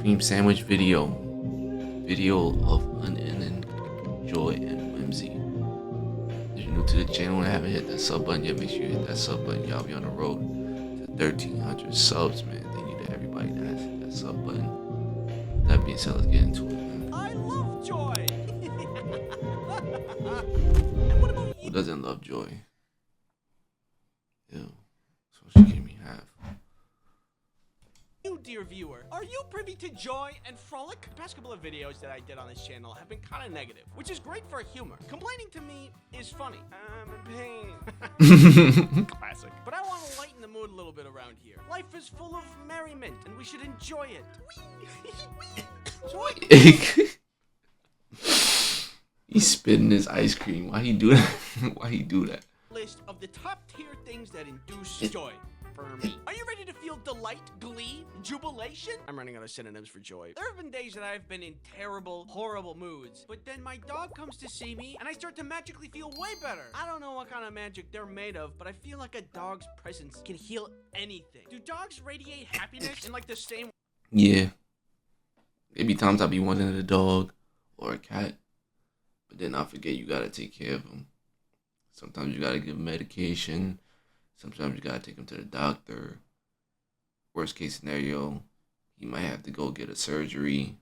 cream sandwich video. Video of unending joy and whimsy. If you're new to the channel and haven't hit that sub button yet, make sure you hit that sub button. Y'all be on the road to 1,300 subs, man. Thank you to everybody that has hit that sub button. That being said, let's get into it, man. I love joy. And what about Who you? doesn't love joy? Ew. So she gave me half. You, dear viewer, are you privy to joy and frolic? The past couple of videos that I did on this channel have been kind of negative, which is great for humor. Complaining to me is funny. I'm in pain. Classic. But I want to lighten the mood a little bit around here. Life is full of merriment, and we should enjoy it. Joy. He's spitting his ice cream. Why he do that? Why he do that? List of the top tier things that induce joy. For me. Are you ready to feel delight, glee, jubilation? I'm running out of synonyms for joy. There have been days that I've been in terrible, horrible moods, but then my dog comes to see me and I start to magically feel way better. I don't know what kind of magic they're made of, but I feel like a dog's presence can heal anything. Do dogs radiate happiness in like the same? Yeah. There be times I be wanting a dog or a cat, but then I forget you gotta take care of them. Sometimes you gotta give them medication. Sometimes you gotta take him to the doctor. Worst case scenario, he might have to go get a surgery.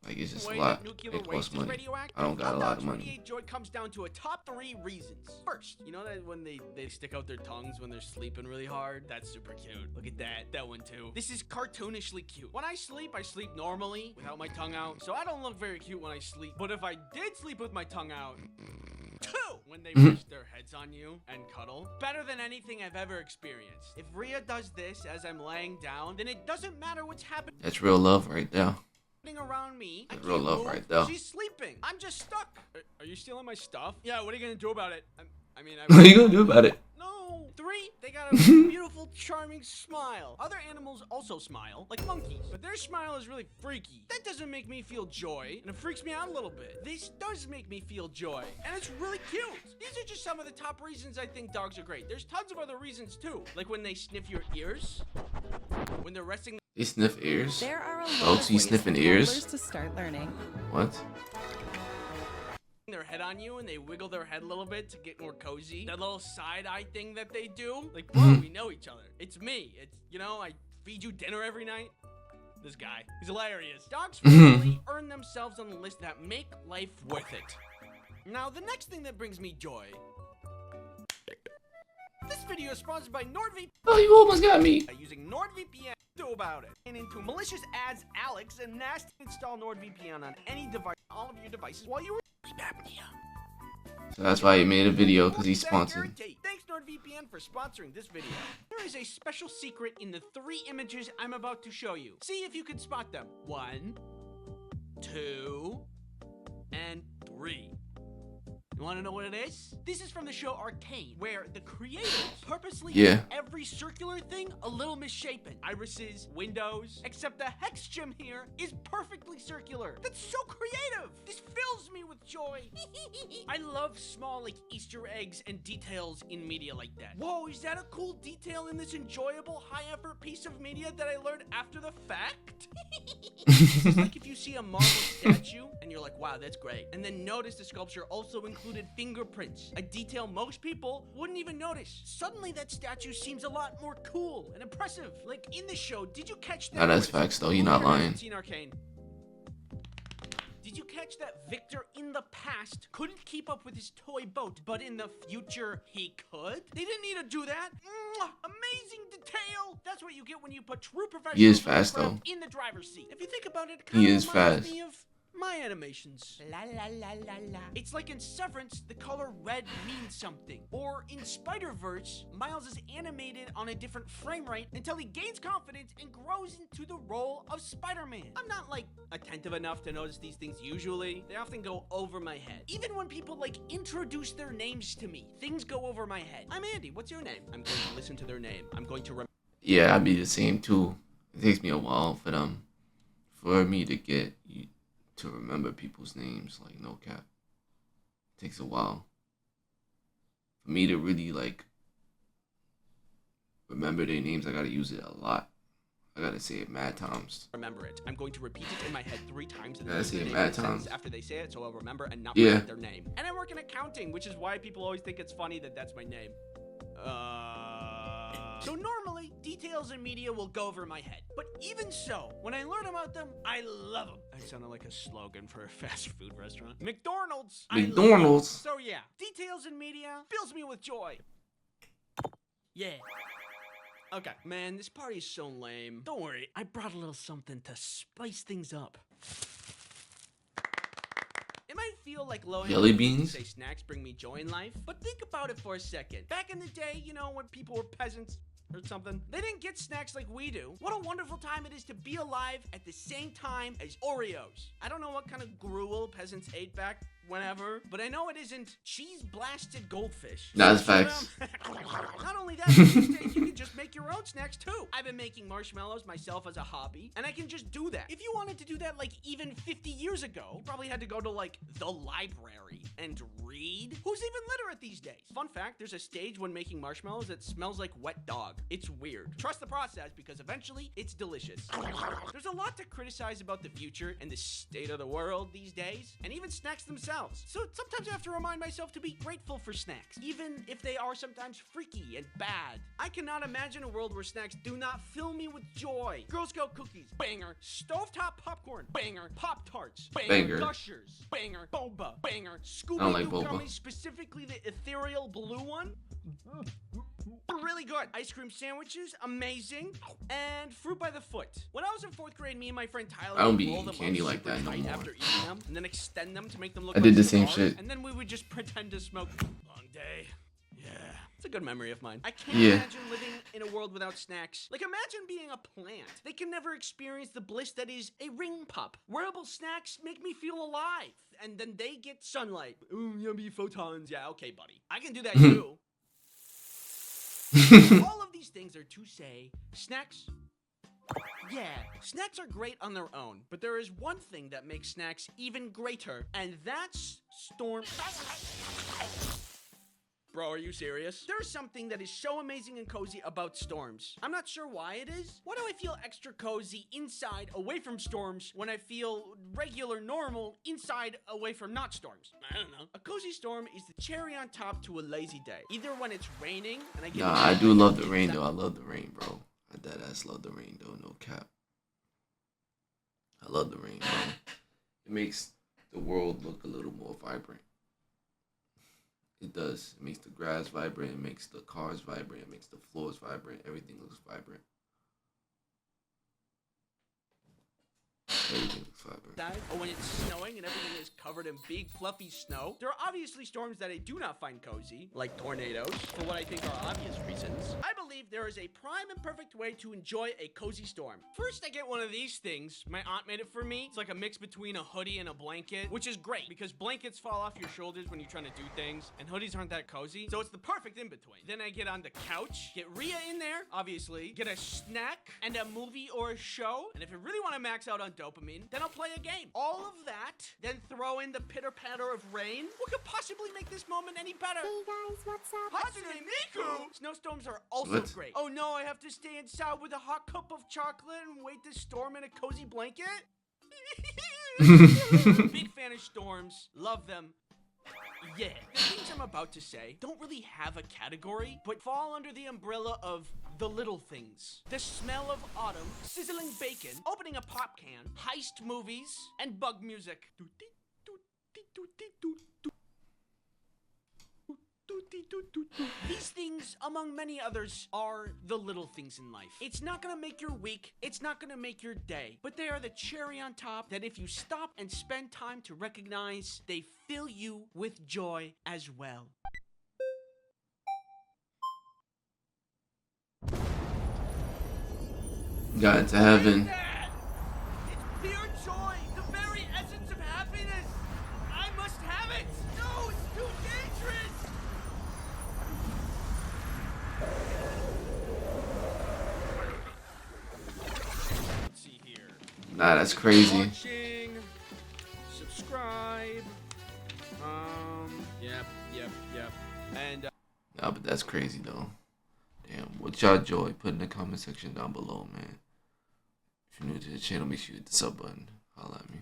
Like, it's just a lot. It costs money. I don't got a lot of money. Joy comes down to a top 3 reasons. First, you know that when they stick out their tongues when they're sleeping really hard? That's super cute. Look at that. That one too. This is cartoonishly cute. When I sleep normally without my tongue out. So I don't look very cute when I sleep. But if I did sleep with my tongue out, 2, when they rest their heads on you and cuddle. Better than anything I've ever experienced. If Rhea does this as I'm laying down, then it doesn't matter what's happening That's real love right there. around me. That's real love right there. She's sleeping. I'm just stuck. Are you stealing my stuff? Yeah, what are you gonna do about it? I mean, What are you gonna do about it? No. 3, they got a beautiful, charming smile. Other animals also smile, like monkeys, but their smile is really freaky. That doesn't make me feel joy, and it freaks me out a little bit. This does make me feel joy, and it's really cute. These are just some of the top reasons I think dogs are great. There's tons of other reasons too, like when they sniff your ears, when they're resting. They sniff ears? There are a lot Dogs of be ways sniffing for ears? toddlers to start learning. What? Their head on you and they wiggle their head a little bit to get more cozy. That little side eye thing that they do. Like, bro, we know each other. It's me. It's, you know, I feed you dinner every night. This guy, he's hilarious. Dogs really earn themselves on the list that make life worth it. Now, the next thing that brings me joy. This video is sponsored by NordVPN. Oh, you almost got me. Using NordVPN, do about it. And into malicious ads, Alex, and nasty install NordVPN on any device, all of your devices while you were apnea. So that's why he made a video, because he's sponsored. Thanks NordVPN for sponsoring this video. There is a special secret in the 3 images I'm about to show you. See if you can spot them. 1, 2, and 3. You want to know what it is? This is from the show Arcane, where the creators purposely made every circular thing a little misshapen. Irises, windows, except the hex gem here is perfectly circular. That's so creative. This fills me with joy. I love small, like, Easter eggs and details in media like that. Whoa, is that a cool detail in this enjoyable, high-effort piece of media that I learned after the fact? It's like if you see a marble statue and you're like, wow, that's great. And then notice the sculpture also included fingerprints, a detail most people wouldn't even notice. Suddenly that statue seems a lot more cool and impressive. Like in the show, did you catch that? Nah, that's facts though, you're not lying. Seen Arcane. Did you catch that Victor in the past couldn't keep up with his toy boat, but in the future he could? They didn't need to do that. Amazing detail. That's what you get when you put true professional He is fast though. in the driver's seat. If you think about it, He is fast. me of my animations. La la la la la. It's like in Severance, the color red means something. Or in Spider-Verse, Miles is animated on a different frame rate until he gains confidence and grows into the role of Spider-Man. I'm not like attentive enough to notice these things usually. They often go over my head. Even when people like introduce their names to me, things go over my head. I'm Andy, what's your name? I'm going to listen to their name. I'm going to remember. Yeah, I'd be the same too. It takes me a while for me to get to remember people's names, like no cap. It takes a while for me to really like remember their names. I gotta use it a lot. I gotta say it mad times. Remember it. I'm going to repeat it in my head 3 times and Gotta say it then mad times. after they say it, so I'll remember and not Yeah. forget their name. And I work in accounting, which is why people always think it's funny that that's my name. So normally, details in media will go over my head. But even so, when I learn about them, I love them. I sounded like a slogan for a fast food restaurant. McDonald's. McDonald's. So yeah, details in media fills me with joy. Yeah. Okay, man, this party is so lame. Don't worry, I brought a little something to spice things up. It might feel like low jelly beans? To say snacks bring me joy in life, but think about it for a second. Back in the day, you know, when people were peasants or something, they didn't get snacks like we do. What a wonderful time it is to be alive at the same time as Oreos. I don't know what kind of gruel peasants ate back whenever, but I know it isn't cheese-blasted goldfish. That's facts. Not only that, these days you can just make your own snacks too. I've been making marshmallows myself as a hobby, and I can just do that. If you wanted to do that like even 50 years ago, you probably had to go to like the library and read. Who's even literate these days? Fun fact, there's a stage when making marshmallows that smells like wet dog. It's weird. Trust the process because eventually it's delicious. There's a lot to criticize about the future and the state of the world these days, and even snacks themselves. So sometimes I have to remind myself to be grateful for snacks, even if they are sometimes freaky and bad. I cannot imagine a world where snacks do not fill me with joy. Girl Scout cookies, banger. Stovetop popcorn, banger. Pop-Tarts, banger. Gushers, banger. Boba, banger. Scooby-Doo gummies, specifically the ethereal blue one. Really good. Ice cream sandwiches, amazing. And fruit by the foot. When I was in 4th grade, me and my friend Tyler I don't would be roll eating them candy up like that no tight more. after eating them, and then extend them to make them look I like did the same cigars, shit. and then we would just pretend to smoke. Long day. Yeah. It's a good memory of mine. I can't Yeah. imagine living in a world without snacks. Like, imagine being a plant. They can never experience the bliss that is a ring pup. Wearable snacks make me feel alive, and then they get sunlight. Ooh, yummy photons. Yeah, okay, buddy. I can do that too. All of these things are to say, snacks. Yeah, snacks are great on their own, but there is one thing that makes snacks even greater, and that's storm. Bro, are you serious? There's something that is so amazing and cozy about storms. I'm not sure why it is. Why do I feel extra cozy inside away from storms when I feel regular, normal inside away from not storms? I don't know. A cozy storm is the cherry on top to a lazy day. Either when it's raining and I get Nah, I do love the rain though. I love the rain, bro. I deadass love the rain though, no cap. I love the rain, bro. It makes the world look a little more vibrant. It does. It makes the grass vibrant. It makes the cars vibrant. It makes the floors vibrant. Everything looks vibrant. Everything looks vibrant. Or when it's snowing and everything is covered in big fluffy snow. There are obviously storms that I do not find cozy, like tornadoes, for what I think are obvious reasons. I believe there is a prime and perfect way to enjoy a cozy storm. First, I get one of these things. My aunt made it for me. It's like a mix between a hoodie and a blanket, which is great because blankets fall off your shoulders when you're trying to do things, and hoodies aren't that cozy, so it's the perfect in-between. Then I get on the couch, get Rhea in there, obviously, get a snack and a movie or a show, and if I really want to max out on dopamine, then I'll play a game. All of that, then throw in the pitter-patter of rain. What could possibly make this moment any better? Hey guys, what's up? Hatsune Miku! Snowstorms are also great. Oh no, I have to stay inside with a hot cup of chocolate and wait to storm in a cozy blanket? Big fan of storms. Love them. Yeah, the things I'm about to say don't really have a category, but fall under the umbrella of the little things. The smell of autumn, sizzling bacon, opening a pop can, heist movies, and bug music. These things, among many others, are the little things in life. It's not gonna make your week, it's not gonna make your day, but they are the cherry on top that if you stop and spend time to recognize, they fill you with joy as well. Got into heaven. It's pure joy, the very essence of happiness. I must have it. No, it's too dangerous. Let's see here. Nah, that's crazy. Watching, subscribe. Yep. And Nah, but that's crazy though. Damn, what's y'all joy? Put in the comment section down below, man. If you're new to the channel, make sure you hit the sub button. Holla at me.